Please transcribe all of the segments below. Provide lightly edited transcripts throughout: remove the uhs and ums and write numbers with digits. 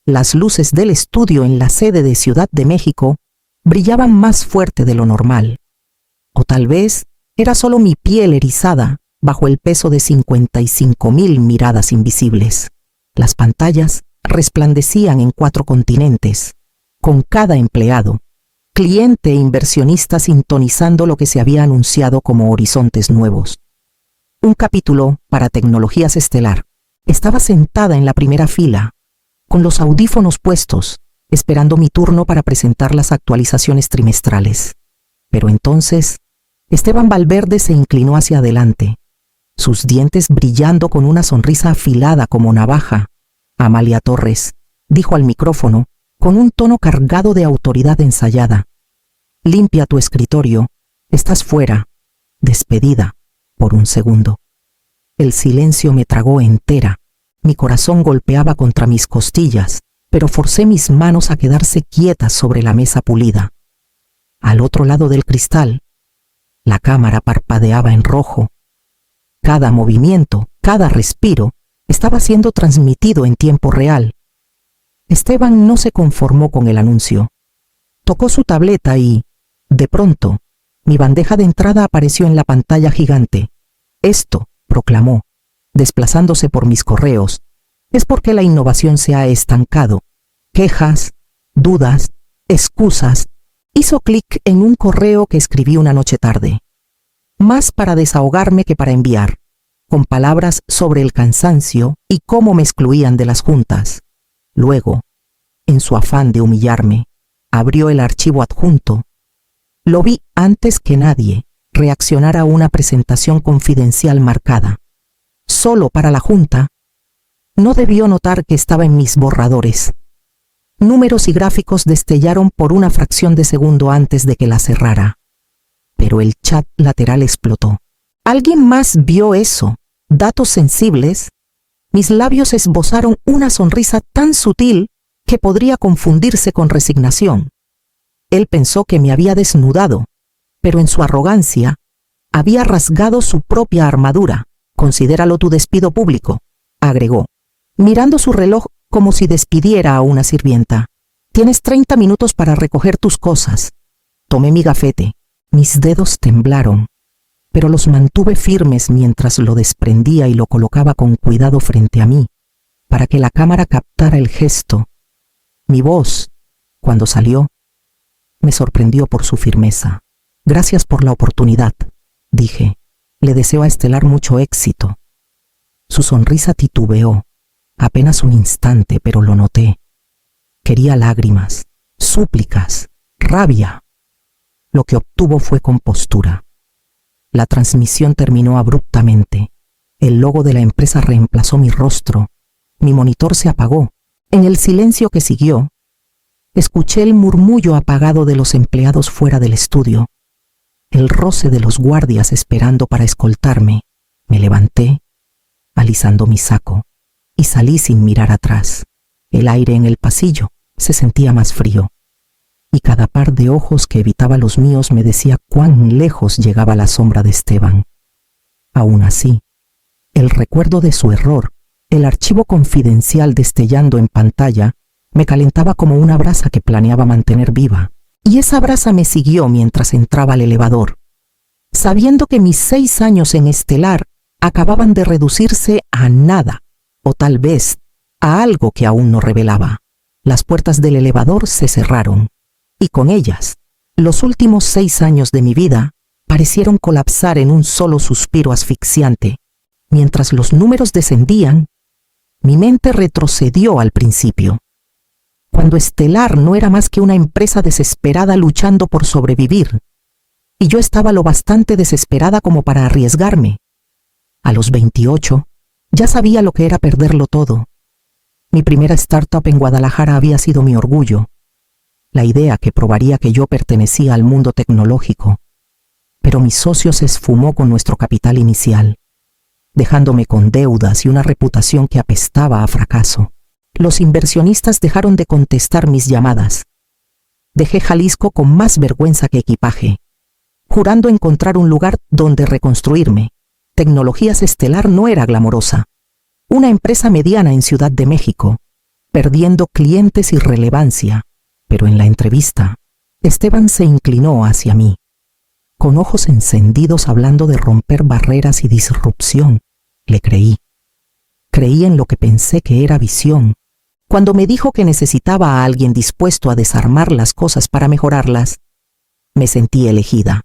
Las luces del estudio en la sede de Ciudad de México brillaban más fuerte de lo normal. O tal vez era solo mi piel erizada bajo el peso de 55,000 miradas invisibles. Las pantallas resplandecían en 4 continentes, con cada empleado, cliente e inversionista sintonizando lo que se había anunciado como horizontes nuevos. Un capítulo para Tecnologías Estelar. Estaba sentada en la primera fila, con los audífonos puestos, esperando mi turno para presentar las actualizaciones trimestrales. Pero entonces, Esteban Valverde se inclinó hacia adelante, sus dientes brillando con una sonrisa afilada como navaja. Amalia Torres dijo al micrófono, con un tono cargado de autoridad ensayada: limpia tu escritorio, estás fuera, despedida, por un segundo. El silencio me tragó entera, mi corazón golpeaba contra mis costillas, pero forcé mis manos a quedarse quietas sobre la mesa pulida. Al otro lado del cristal, la cámara parpadeaba en rojo. Cada movimiento, cada respiro, estaba siendo transmitido en tiempo real. Esteban no se conformó con el anuncio. Tocó su tableta y, de pronto, mi bandeja de entrada apareció en la pantalla gigante. Esto, proclamó, desplazándose por mis correos, es porque la innovación se ha estancado. Quejas, dudas, excusas. Hizo clic en un correo que escribí una noche tarde, más para desahogarme que para enviar, con palabras sobre el cansancio y cómo me excluían de las juntas. Luego, en su afán de humillarme, abrió el archivo adjunto. Lo vi antes que nadie reaccionar a una presentación confidencial marcada. Solo para la junta. No debió notar que estaba en mis borradores. Números y gráficos destellaron por una fracción de segundo antes de que la cerrara. Pero el chat lateral explotó. ¿Alguien más vio eso? ¿Datos sensibles? Mis labios esbozaron una sonrisa tan sutil que podría confundirse con resignación. Él pensó que me había desnudado, pero en su arrogancia había rasgado su propia armadura. Considéralo tu despido público, agregó, mirando su reloj como si despidiera a una sirvienta. Tienes 30 minutos para recoger tus cosas. Tomé mi gafete. Mis dedos temblaron, pero los mantuve firmes mientras lo desprendía y lo colocaba con cuidado frente a mí, para que la cámara captara el gesto. Mi voz, cuando salió, me sorprendió por su firmeza. Gracias por la oportunidad, dije. Le deseo a Estelar mucho éxito. Su sonrisa titubeó, apenas un instante, pero lo noté. Quería lágrimas, súplicas, rabia. Lo que obtuvo fue compostura. La transmisión terminó abruptamente. El logo de la empresa reemplazó mi rostro. Mi monitor se apagó. En el silencio que siguió, escuché el murmullo apagado de los empleados fuera del estudio, el roce de los guardias esperando para escoltarme. Me levanté, alisando mi saco, y salí sin mirar atrás. El aire en el pasillo se sentía más frío, y cada par de ojos que evitaba los míos me decía cuán lejos llegaba la sombra de Esteban. Aún así, el recuerdo de su error, el archivo confidencial destellando en pantalla, me calentaba como una brasa que planeaba mantener viva. Y esa brasa me siguió mientras entraba al elevador, sabiendo que mis 6 años en Estelar acababan de reducirse a nada, o tal vez a algo que aún no revelaba. Las puertas del elevador se cerraron, y con ellas, los últimos 6 años de mi vida parecieron colapsar en un solo suspiro asfixiante. Mientras los números descendían, mi mente retrocedió al principio, cuando Estelar no era más que una empresa desesperada luchando por sobrevivir, y yo estaba lo bastante desesperada como para arriesgarme. A los 28, ya sabía lo que era perderlo todo. Mi primera startup en Guadalajara había sido mi orgullo, la idea que probaría que yo pertenecía al mundo tecnológico, pero mi socio se esfumó con nuestro capital inicial, dejándome con deudas y una reputación que apestaba a fracaso. Los inversionistas dejaron de contestar mis llamadas. Dejé Jalisco con más vergüenza que equipaje, jurando encontrar un lugar donde reconstruirme. Tecnologías Estelar no era glamorosa. Una empresa mediana en Ciudad de México, perdiendo clientes y relevancia, pero en la entrevista, Esteban se inclinó hacia mí, con ojos encendidos hablando de romper barreras y disrupción. Le creí. Creí en lo que pensé que era visión. Cuando me dijo que necesitaba a alguien dispuesto a desarmar las cosas para mejorarlas, me sentí elegida.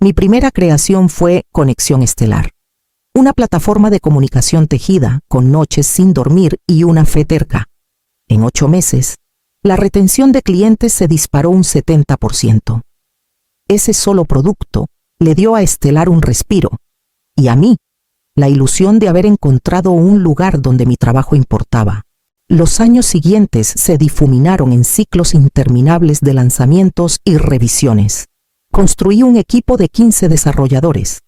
Mi primera creación fue Conexión Estelar, una plataforma de comunicación tejida con noches sin dormir y una fe terca. En 8 meses, la retención de clientes se disparó un 70%. Ese solo producto le dio a Estelar un respiro, y a mí, la ilusión de haber encontrado un lugar donde mi trabajo importaba. Los años siguientes se difuminaron en ciclos interminables de lanzamientos y revisiones. Construí un equipo de 15 desarrolladores,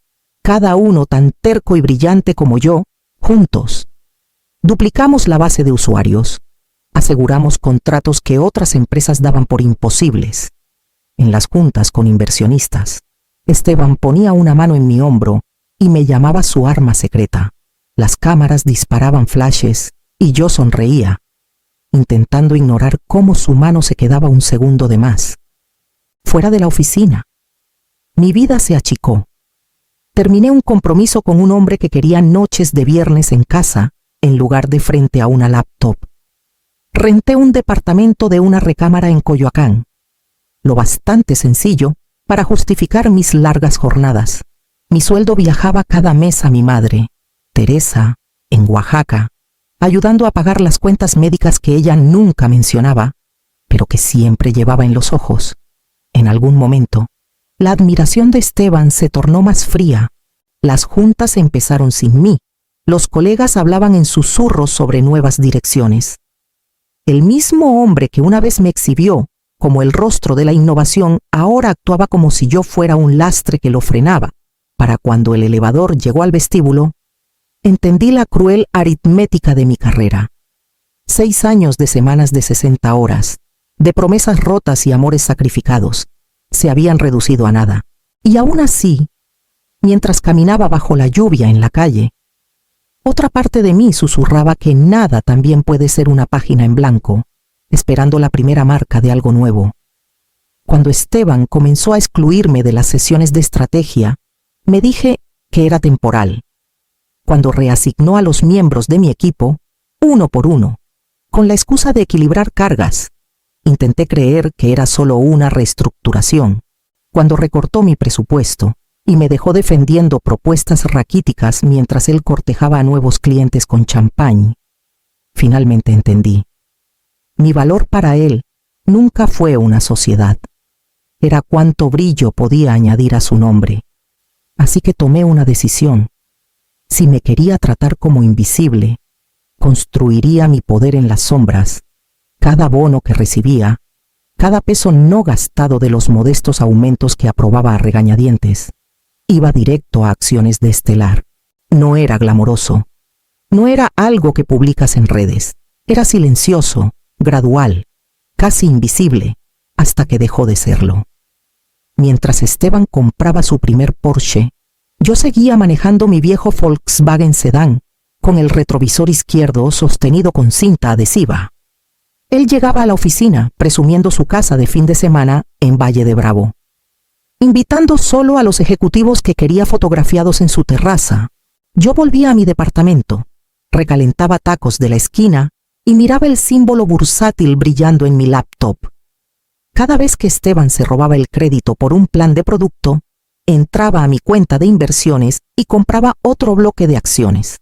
cada uno tan terco y brillante como yo, juntos. Duplicamos la base de usuarios. Aseguramos contratos que otras empresas daban por imposibles. En las juntas con inversionistas, Esteban ponía una mano en mi hombro y me llamaba su arma secreta. Las cámaras disparaban flashes y yo sonreía, intentando ignorar cómo su mano se quedaba un segundo de más. Fuera de la oficina, mi vida se achicó. Terminé un compromiso con un hombre que quería noches de viernes en casa en lugar de frente a una laptop. Renté un departamento de una recámara en Coyoacán, lo bastante sencillo para justificar mis largas jornadas. Mi sueldo viajaba cada mes a mi madre, Teresa, en Oaxaca, ayudando a pagar las cuentas médicas que ella nunca mencionaba, pero que siempre llevaba en los ojos. En algún momento, la admiración de Esteban se tornó más fría. Las juntas empezaron sin mí. Los colegas hablaban en susurros sobre nuevas direcciones. El mismo hombre que una vez me exhibió como el rostro de la innovación, ahora actuaba como si yo fuera un lastre que lo frenaba. Para cuando el elevador llegó al vestíbulo, entendí la cruel aritmética de mi carrera. 6 años de semanas de 60 horas, de promesas rotas y amores sacrificados, se habían reducido a nada. Y aún así, mientras caminaba bajo la lluvia en la calle, otra parte de mí susurraba que nada también puede ser una página en blanco, esperando la primera marca de algo nuevo. Cuando Esteban comenzó a excluirme de las sesiones de estrategia, me dije que era temporal. Cuando reasignó a los miembros de mi equipo, uno por uno, con la excusa de equilibrar cargas, intenté creer que era solo una reestructuración. Cuando recortó mi presupuesto y me dejó defendiendo propuestas raquíticas mientras él cortejaba a nuevos clientes con champán, finalmente entendí. Mi valor para él nunca fue una sociedad. Era cuánto brillo podía añadir a su nombre. Así que tomé una decisión. Si me quería tratar como invisible, construiría mi poder en las sombras. Cada bono que recibía, cada peso no gastado de los modestos aumentos que aprobaba a regañadientes, iba directo a acciones de Estelar. No era glamoroso. No era algo que publicas en redes. Era silencioso, gradual, casi invisible, hasta que dejó de serlo. Mientras Esteban compraba su primer Porsche, yo seguía manejando mi viejo Volkswagen Sedán, con el retrovisor izquierdo sostenido con cinta adhesiva. Él llegaba a la oficina presumiendo su casa de fin de semana en Valle de Bravo, invitando solo a los ejecutivos que quería fotografiados en su terraza. Yo volvía a mi departamento, recalentaba tacos de la esquina y miraba el símbolo bursátil brillando en mi laptop. Cada vez que Esteban se robaba el crédito por un plan de producto, entraba a mi cuenta de inversiones y compraba otro bloque de acciones.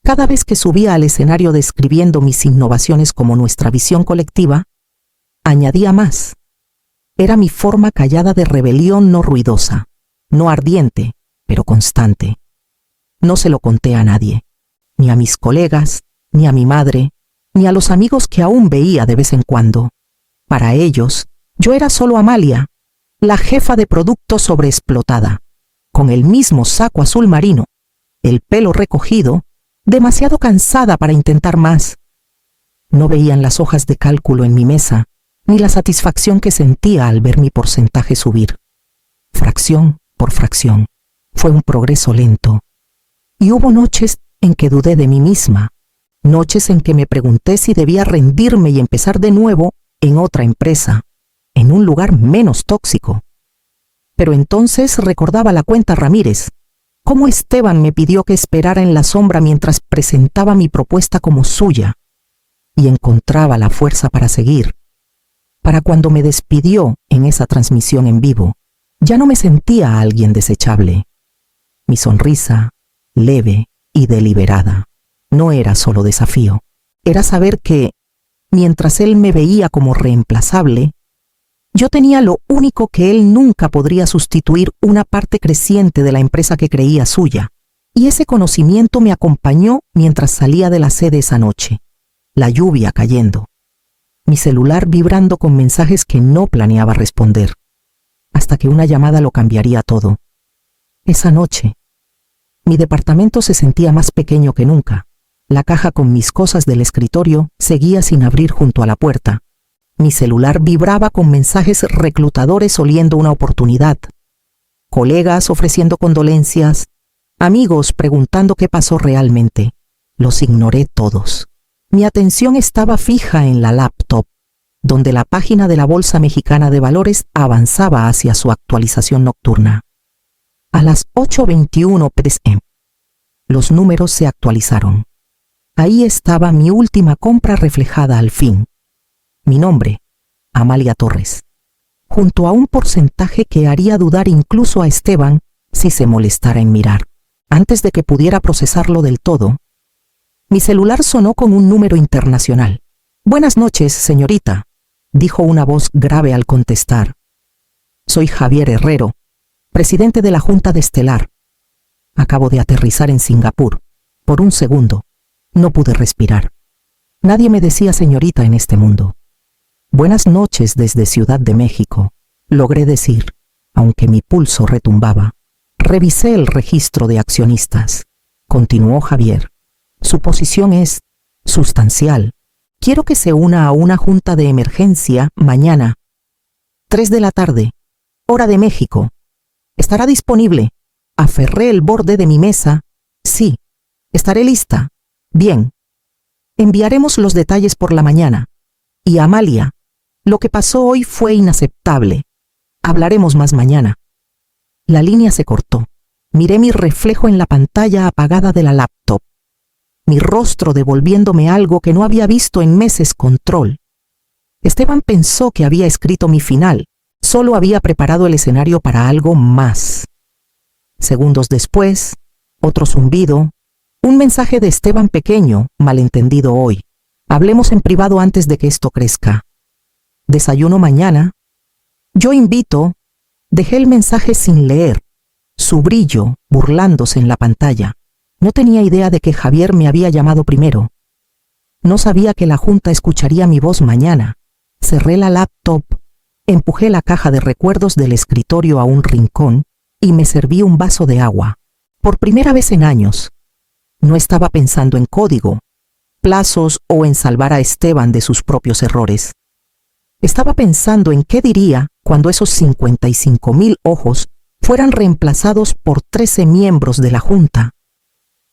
Cada vez que subía al escenario describiendo mis innovaciones como nuestra visión colectiva, añadía más. Era mi forma callada de rebelión no ruidosa, no ardiente, pero constante. No se lo conté a nadie, ni a mis colegas, ni a mi madre, ni a los amigos que aún veía de vez en cuando. Para ellos, yo era solo Amalia, la jefa de producto sobreexplotada, con el mismo saco azul marino, el pelo recogido, demasiado cansada para intentar más. No veían las hojas de cálculo en mi mesa, ni la satisfacción que sentía al ver mi porcentaje subir. Fracción por fracción, fue un progreso lento. Y hubo noches en que dudé de mí misma. Noches en que me pregunté si debía rendirme y empezar de nuevo en otra empresa, en un lugar menos tóxico. Pero entonces recordaba la cuenta Ramírez, cómo Esteban me pidió que esperara en la sombra mientras presentaba mi propuesta como suya, y encontraba la fuerza para seguir. Para cuando me despidió en esa transmisión en vivo, ya no me sentía alguien desechable. Mi sonrisa, leve y deliberada, no era solo desafío, era saber que, mientras él me veía como reemplazable, yo tenía lo único que él nunca podría sustituir, una parte creciente de la empresa que creía suya. Y ese conocimiento me acompañó mientras salía de la sede esa noche, la lluvia cayendo, mi celular vibrando con mensajes que no planeaba responder, hasta que una llamada lo cambiaría todo. Esa noche, mi departamento se sentía más pequeño que nunca. La caja con mis cosas del escritorio seguía sin abrir junto a la puerta. Mi celular vibraba con mensajes reclutadores oliendo una oportunidad, colegas ofreciendo condolencias, amigos preguntando qué pasó realmente. Los ignoré todos. Mi atención estaba fija en la laptop, donde la página de la Bolsa Mexicana de Valores avanzaba hacia su actualización nocturna. A las 8:21 p.m. los números se actualizaron. Ahí estaba mi última compra reflejada al fin. Mi nombre, Amalia Torres, junto a un porcentaje que haría dudar incluso a Esteban si se molestara en mirar. Antes de que pudiera procesarlo del todo, mi celular sonó con un número internacional. «Buenas noches, señorita», dijo una voz grave al contestar. «Soy Javier Herrero, presidente de la Junta de Estelar. Acabo de aterrizar en Singapur. Por un segundo, no pude respirar. Nadie me decía señorita en este mundo. Buenas noches desde Ciudad de México», logré decir, aunque mi pulso retumbaba. Revisé el registro de accionistas. Continuó Javier. «Su posición es sustancial. Quiero que se una a una junta de emergencia mañana, 3 de la tarde, hora de México. ¿Estará disponible?» Aferré el borde de mi mesa. «Sí, estaré lista». «Bien. Enviaremos los detalles por la mañana. Y Amalia, lo que pasó hoy fue inaceptable. Hablaremos más mañana». La línea se cortó. Miré mi reflejo en la pantalla apagada de la laptop. Mi rostro devolviéndome algo que no había visto en meses. Control. Esteban pensó que había escrito mi final. Solo había preparado el escenario para algo más. Segundos después, otro zumbido. Un mensaje de Esteban pequeño, malentendido hoy. «Hablemos en privado antes de que esto crezca. Desayuno mañana. Yo invito». Dejé el mensaje sin leer, su brillo burlándose en la pantalla. No tenía idea de que Javier me había llamado primero. No sabía que la junta escucharía mi voz mañana. Cerré la laptop, empujé la caja de recuerdos del escritorio a un rincón y me serví un vaso de agua. Por primera vez en años, no estaba pensando en código, plazos o en salvar a Esteban de sus propios errores. Estaba pensando en qué diría cuando esos 55,000 ojos fueran reemplazados por 13 miembros de la junta.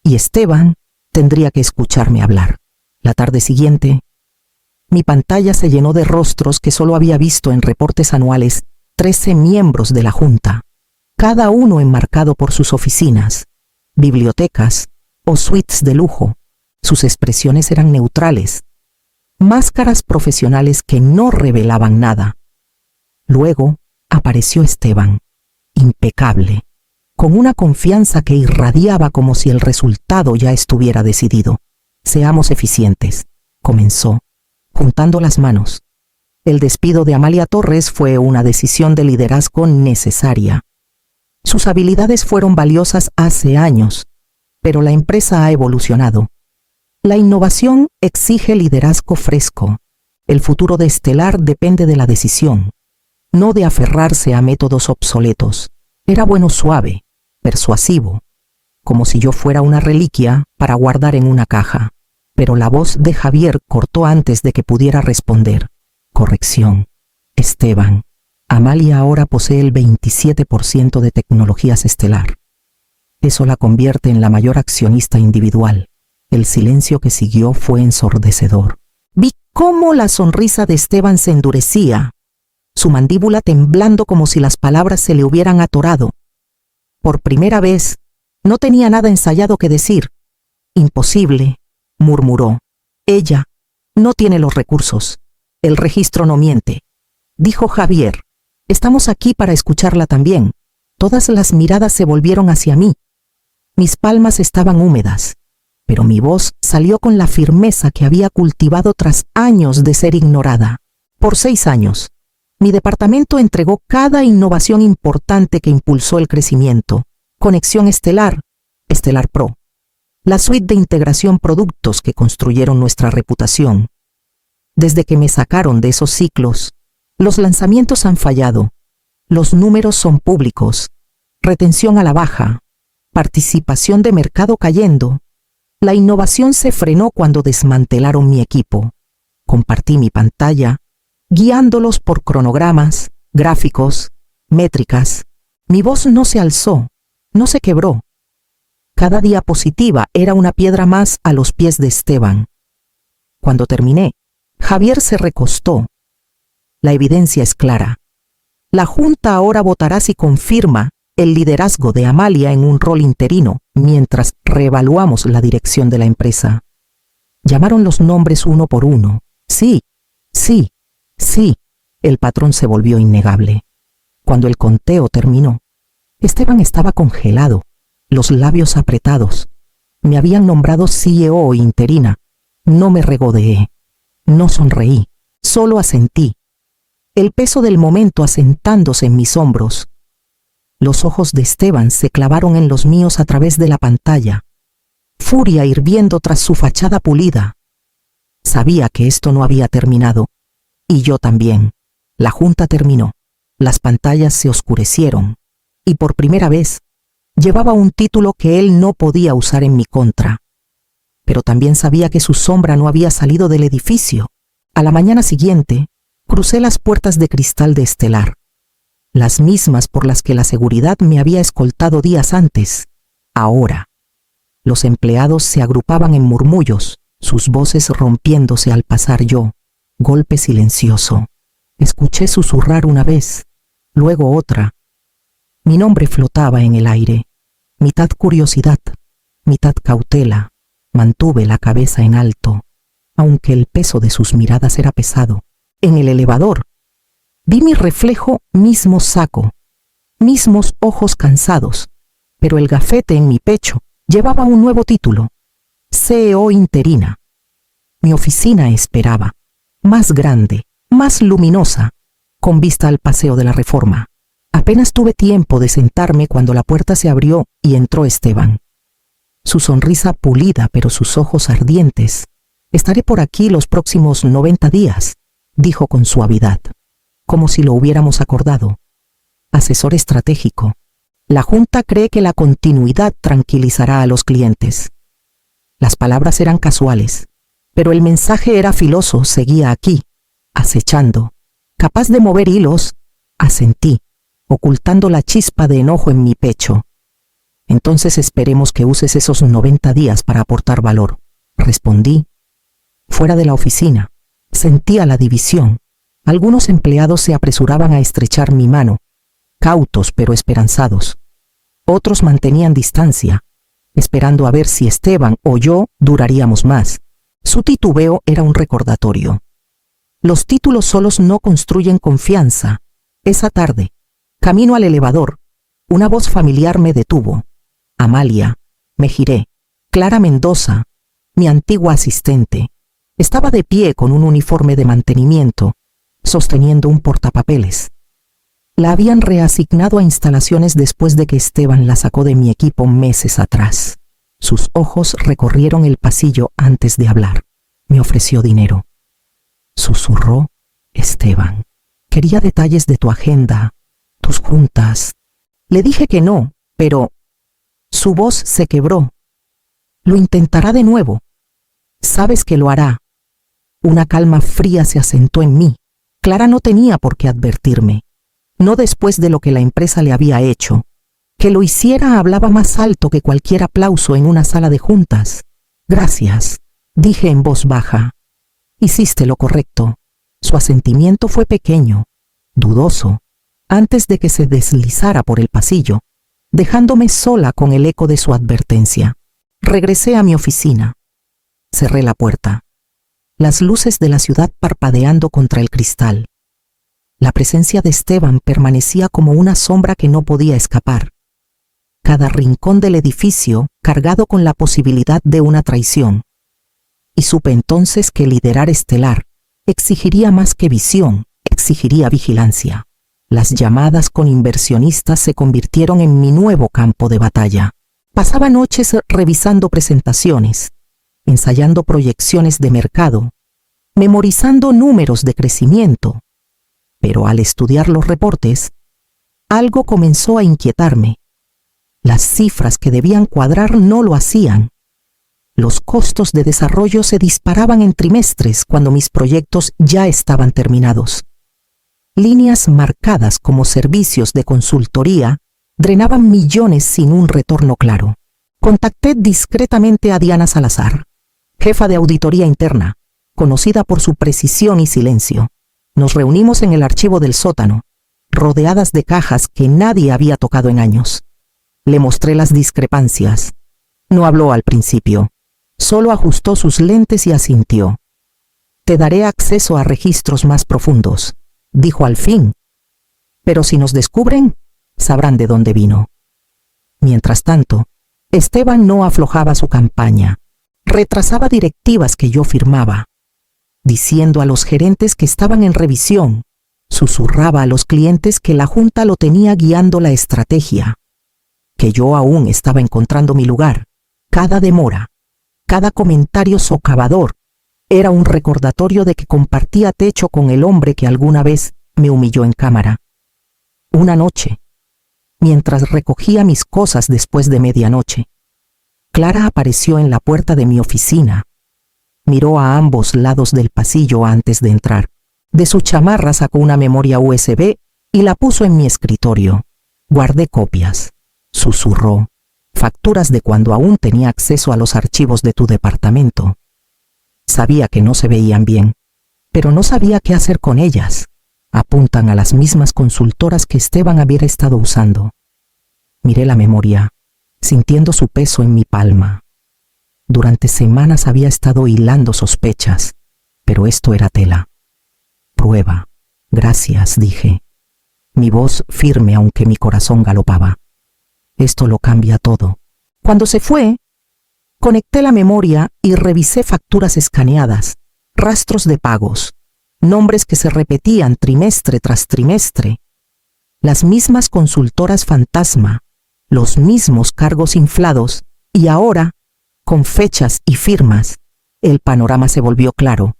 Y Esteban tendría que escucharme hablar. La tarde siguiente, mi pantalla se llenó de rostros que solo había visto en reportes anuales. 13 miembros de la junta, cada uno enmarcado por sus oficinas, bibliotecas o suites de lujo. Sus expresiones eran neutrales, máscaras profesionales que no revelaban nada. Luego apareció Esteban, impecable, con una confianza que irradiaba como si el resultado ya estuviera decidido. «Seamos eficientes», comenzó, juntando las manos. El despido de Amalia Torres fue una decisión de liderazgo necesaria. Sus habilidades fueron valiosas hace años, pero la empresa ha evolucionado. La innovación exige liderazgo fresco. El futuro de Estelar depende de la decisión, no de aferrarse a métodos obsoletos. Era bueno suave, persuasivo, como si yo fuera una reliquia para guardar en una caja. Pero la voz de Javier cortó antes de que pudiera responder. «Corrección, Esteban. Amalia ahora posee el 27% de tecnologías Estelar. Eso la convierte en la mayor accionista individual. El silencio que siguió fue ensordecedor. Vi cómo la sonrisa de Esteban se endurecía, su mandíbula temblando como si las palabras se le hubieran atorado. Por primera vez, no tenía nada ensayado que decir. Imposible, murmuró. Ella no tiene los recursos. El registro no miente. Dijo Javier. Estamos aquí para escucharla también. Todas las miradas se volvieron hacia mí. Mis palmas estaban húmedas, pero mi voz salió con la firmeza que había cultivado tras años de ser ignorada. Por 6 años, mi departamento entregó cada innovación importante que impulsó el crecimiento. Conexión Estelar, Estelar Pro, la suite de integración productos que construyeron nuestra reputación. Desde que me sacaron de esos ciclos, los lanzamientos han fallado, los números son públicos, retención a la baja, participación de mercado cayendo. La innovación se frenó cuando desmantelaron mi equipo. Compartí mi pantalla, guiándolos por cronogramas, gráficos, métricas. Mi voz no se alzó, no se quebró. Cada diapositiva era una piedra más a los pies de Esteban. Cuando terminé, Javier se recostó. La evidencia es clara. La Junta ahora votará si confirma el liderazgo de Amalia en un rol interino, mientras reevaluamos la dirección de la empresa. Llamaron los nombres uno por uno. Sí, sí, sí. El patrón se volvió innegable. Cuando el conteo terminó, Esteban estaba congelado, los labios apretados. Me habían nombrado CEO interina. No me regodeé, no sonreí, solo asentí. El peso del momento asentándose en mis hombros. Los ojos de Esteban se clavaron en los míos a través de la pantalla. Furia hirviendo tras su fachada pulida. Sabía que esto no había terminado. Y yo también. La junta terminó. Las pantallas se oscurecieron. Y por primera vez, llevaba un título que él no podía usar en mi contra. Pero también sabía que su sombra no había salido del edificio. A la mañana siguiente, crucé las puertas de cristal de Estelar. Las mismas por las que la seguridad me había escoltado días antes. Ahora, los empleados se agrupaban en murmullos, sus voces rompiéndose al pasar yo. Golpe silencioso. Escuché susurrar una vez, luego otra. Mi nombre flotaba en el aire. Mitad curiosidad, mitad cautela. Mantuve la cabeza en alto, aunque el peso de sus miradas era pesado. En el elevador, vi mi reflejo mismo saco, mismos ojos cansados, pero el gafete en mi pecho llevaba un nuevo título, CEO interina. Mi oficina esperaba, más grande, más luminosa, con vista al Paseo de la Reforma. Apenas tuve tiempo de sentarme cuando la puerta se abrió y entró Esteban. Su sonrisa pulida, pero sus ojos ardientes. Estaré por aquí los próximos 90 días, dijo con suavidad, como si lo hubiéramos acordado. Asesor estratégico. La Junta cree que la continuidad tranquilizará a los clientes. Las palabras eran casuales, pero el mensaje era filoso, seguía aquí, acechando. Capaz de mover hilos, asentí, ocultando la chispa de enojo en mi pecho. Entonces esperemos que uses esos 90 días para aportar valor, respondí. Fuera de la oficina, sentía la división. Algunos empleados se apresuraban a estrechar mi mano, cautos pero esperanzados. Otros mantenían distancia, esperando a ver si Esteban o yo duraríamos más. Su titubeo era un recordatorio. Los títulos solos no construyen confianza. Esa tarde, camino al elevador, una voz familiar me detuvo. Amalia. Me giré. Clara Mendoza, mi antigua asistente. Estaba de pie con un uniforme de mantenimiento, sosteniendo un portapapeles. La habían reasignado a instalaciones después de que Esteban la sacó de mi equipo meses atrás. Sus ojos recorrieron el pasillo antes de hablar. Me ofreció dinero. Susurró Esteban. Quería detalles de tu agenda, tus juntas. Le dije que no, pero su voz se quebró. Lo intentará de nuevo. Sabes que lo hará. Una calma fría se asentó en mí. Clara no tenía por qué advertirme. No después de lo que la empresa le había hecho. Que lo hiciera hablaba más alto que cualquier aplauso en una sala de juntas. Gracias, dije en voz baja. Hiciste lo correcto. Su asentimiento fue pequeño, dudoso, antes de que se deslizara por el pasillo, dejándome sola con el eco de su advertencia. Regresé a mi oficina. Cerré la puerta. Las luces de la ciudad parpadeando contra el cristal. La presencia de Esteban permanecía como una sombra que no podía escapar. Cada rincón del edificio cargado con la posibilidad de una traición. Y supe entonces que liderar Estelar exigiría más que visión, exigiría vigilancia. Las llamadas con inversionistas se convirtieron en mi nuevo campo de batalla. Pasaba noches revisando presentaciones, ensayando proyecciones de mercado, memorizando números de crecimiento. Pero al estudiar los reportes, algo comenzó a inquietarme. Las cifras que debían cuadrar no lo hacían. Los costos de desarrollo se disparaban en trimestres cuando mis proyectos ya estaban terminados. Líneas marcadas como servicios de consultoría drenaban millones sin un retorno claro. Contacté discretamente a Diana Salazar, jefa de auditoría interna, conocida por su precisión y silencio. Nos reunimos en el archivo del sótano, rodeadas de cajas que nadie había tocado en años. Le mostré las discrepancias. No habló al principio, solo ajustó sus lentes y asintió. Te daré acceso a registros más profundos, dijo al fin. Pero si nos descubren, sabrán de dónde vino. Mientras tanto, Esteban no aflojaba su campaña. Retrasaba directivas que yo firmaba, diciendo a los gerentes que estaban en revisión. Susurraba a los clientes que la junta lo tenía guiando la estrategia, que yo aún estaba encontrando mi lugar. Cada demora, cada comentario socavador, era un recordatorio de que compartía techo con el hombre que alguna vez me humilló en cámara. Una noche, mientras recogía mis cosas después de medianoche, Clara apareció en la puerta de mi oficina. Miró a ambos lados del pasillo antes de entrar. De su chamarra sacó una memoria USB y la puso en mi escritorio. Guardé copias. Susurró. Facturas de cuando aún tenía acceso a los archivos de tu departamento. Sabía que no se veían bien, pero no sabía qué hacer con ellas. Apuntan a las mismas consultoras que Esteban había estado usando. Miré la memoria, sintiendo su peso en mi palma. Durante semanas había estado hilando sospechas, pero esto era tela. Prueba. Gracias, dije. Mi voz firme aunque mi corazón galopaba. Esto lo cambia todo. Cuando se fue, conecté la memoria y revisé facturas escaneadas, rastros de pagos, nombres que se repetían trimestre tras trimestre, las mismas consultoras fantasma, los mismos cargos inflados, y ahora, con fechas y firmas, el panorama se volvió claro.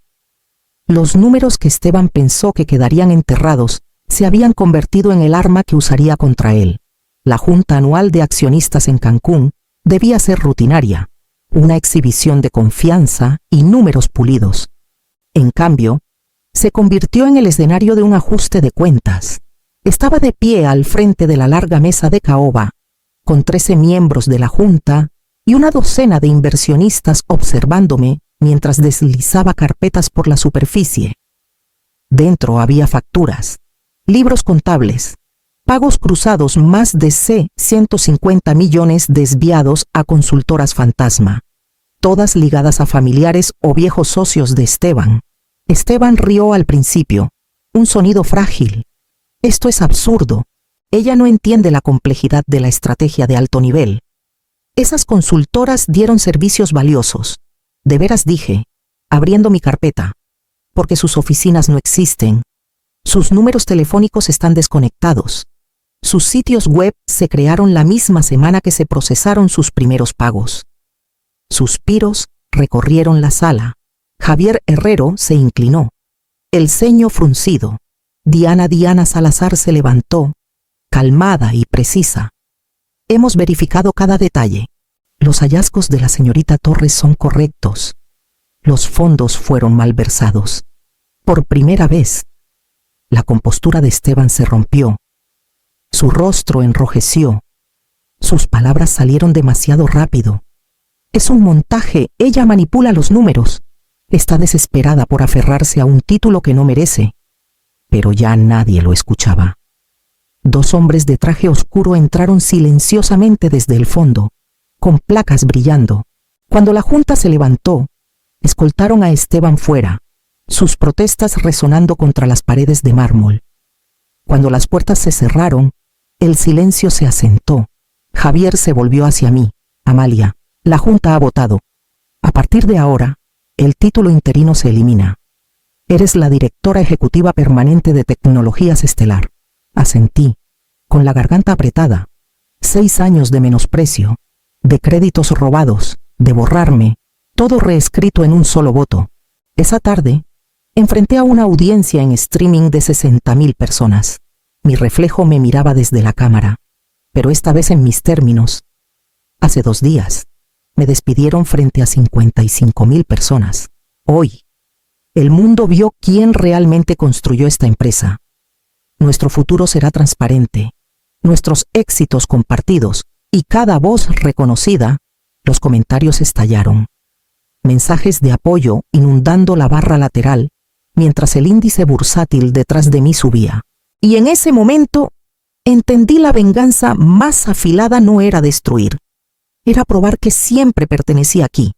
Los números que Esteban pensó que quedarían enterrados se habían convertido en el arma que usaría contra él. La junta anual de accionistas en Cancún debía ser rutinaria, una exhibición de confianza y números pulidos. En cambio, se convirtió en el escenario de un ajuste de cuentas. Estaba de pie al frente de la larga mesa de caoba, con 13 miembros de la junta y una docena de inversionistas observándome mientras deslizaba carpetas por la superficie. Dentro había facturas, libros contables, pagos cruzados, más de 150 millones desviados a consultoras fantasma, todas ligadas a familiares o viejos socios de Esteban. Esteban rió al principio, un sonido frágil. Esto es absurdo. Ella no entiende la complejidad de la estrategia de alto nivel. Esas consultoras dieron servicios valiosos. De veras, dije, abriendo mi carpeta, porque sus oficinas no existen. Sus números telefónicos están desconectados. Sus sitios web se crearon la misma semana que se procesaron sus primeros pagos. Suspiros recorrieron la sala. Javier Herrero se inclinó, el ceño fruncido. Diana Salazar se levantó, calmada y precisa. Hemos verificado cada detalle. Los hallazgos de la señorita Torres son correctos. Los fondos fueron malversados. Por primera vez, la compostura de Esteban se rompió. Su rostro enrojeció. Sus palabras salieron demasiado rápido. Es un montaje, ella manipula los números. Está desesperada por aferrarse a un título que no merece. Pero ya nadie lo escuchaba. 2 hombres de traje oscuro entraron silenciosamente desde el fondo, con placas brillando. Cuando la junta se levantó, escoltaron a Esteban fuera, sus protestas resonando contra las paredes de mármol. Cuando las puertas se cerraron, el silencio se asentó. Javier se volvió hacia mí. Amalia, la junta ha votado. A partir de ahora, el título interino se elimina. Eres la directora ejecutiva permanente de Tecnologías Estelar. Asentí, con la garganta apretada. 6 años de menosprecio, de créditos robados, de borrarme, todo reescrito en un solo voto. Esa tarde, enfrenté a una audiencia en streaming de 60.000 personas. Mi reflejo me miraba desde la cámara, pero esta vez en mis términos. Hace 2 días, me despidieron frente a 55.000 personas. Hoy, el mundo vio quién realmente construyó esta empresa. Nuestro futuro será transparente, nuestros éxitos compartidos y cada voz reconocida. Los comentarios estallaron. Mensajes de apoyo inundando la barra lateral, mientras el índice bursátil detrás de mí subía. Y en ese momento, entendí la venganza más afilada no era destruir. Era probar que siempre pertenecía aquí,